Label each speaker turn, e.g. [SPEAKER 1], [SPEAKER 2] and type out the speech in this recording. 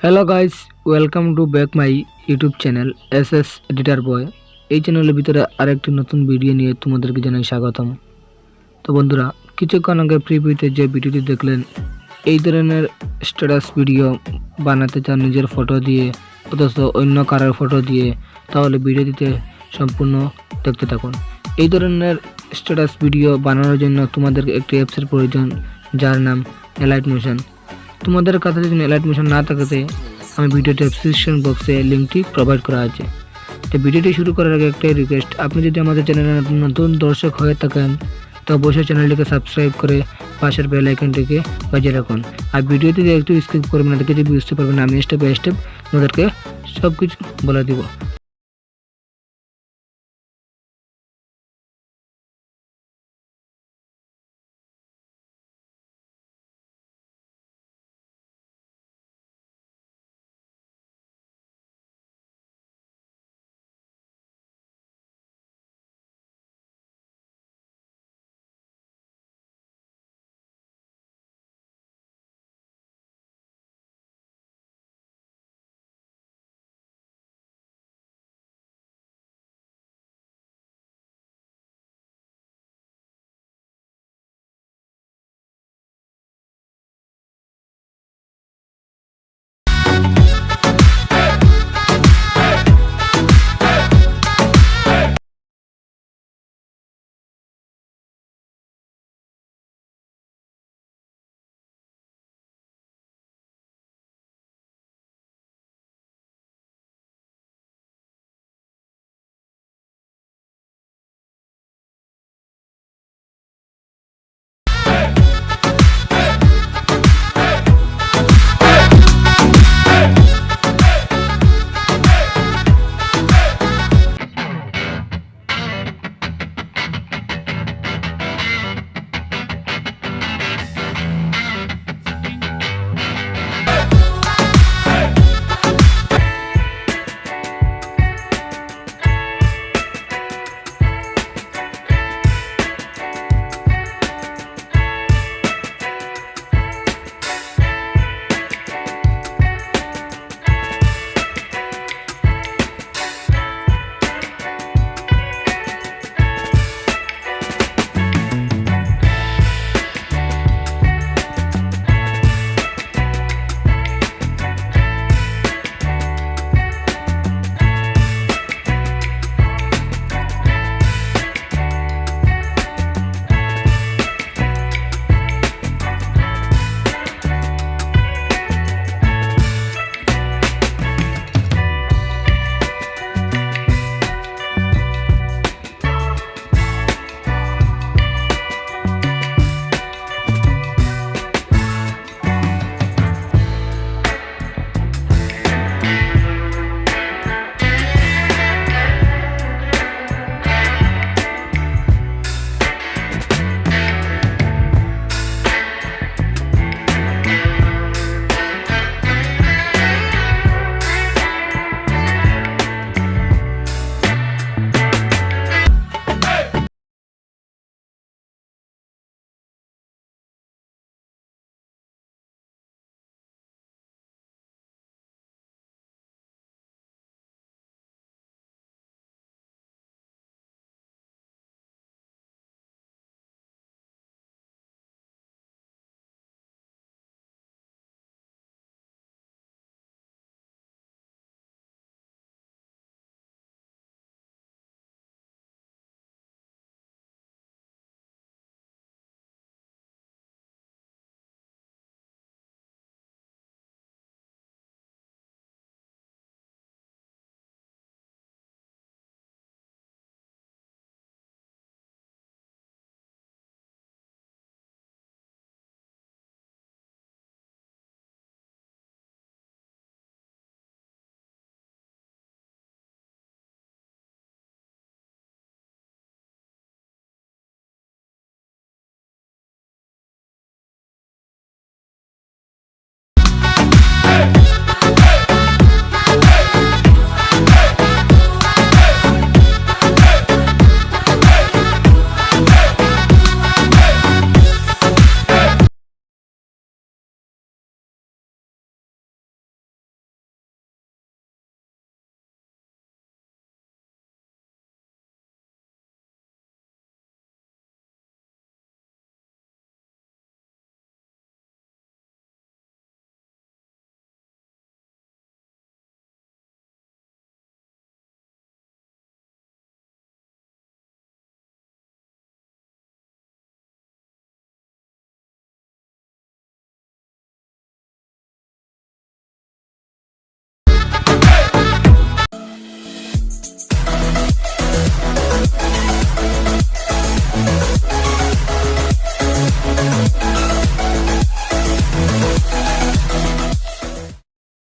[SPEAKER 1] Hello guys, welcome to back my YouTube channel SS editor boy. এই চ্যানেলের ভিতরে আরেকটি নতুন ভিডিও নিয়ে তোমাদেরকে জানাই স্বাগতম। তো বন্ধুরা, কিছুক্ষণ আগে প্রিভিউতে যে ভিডিওটি দেখলেন, এই ধরনের স্ট্যাটাস ভিডিও বানাতে চান নিজের ফটো দিয়ে অথচ অন্য কারোর ফটো দিয়ে, তাহলে ভিডিওটিতে সম্পূর্ণ দেখতে থাকুন। এই ধরনের স্ট্যাটাস ভিডিও বানানোর জন্য তোমাদের একটি অ্যাপসের প্রয়োজন, যার নাম এলাইট মোশন। তোমাদের কাছে যদি এলাইট মোশন না থাকে, আমি ভিডিও ডেসক্রিপশন বক্সে লিঙ্কটি প্রোভাইড করা আছে। তো ভিডিওটি শুরু করার আগে একটাই রিকোয়েস্ট, আপনি যদি আমাদের চ্যানেলে নতুন দর্শক হয়ে থাকেন তো অবশ্যই চ্যানেলটিকে সাবস্ক্রাইব করে পাশের বেল আইকনটিকে বাজিয়ে রাখুন। আর ভিডিওটিতে একটু স্কিপ করবেন না, দেখে যদি বুঝতে পারবেন আমি স্টেপ বাই স্টেপ তোমাদেরকে সব কিছু বলে দিব।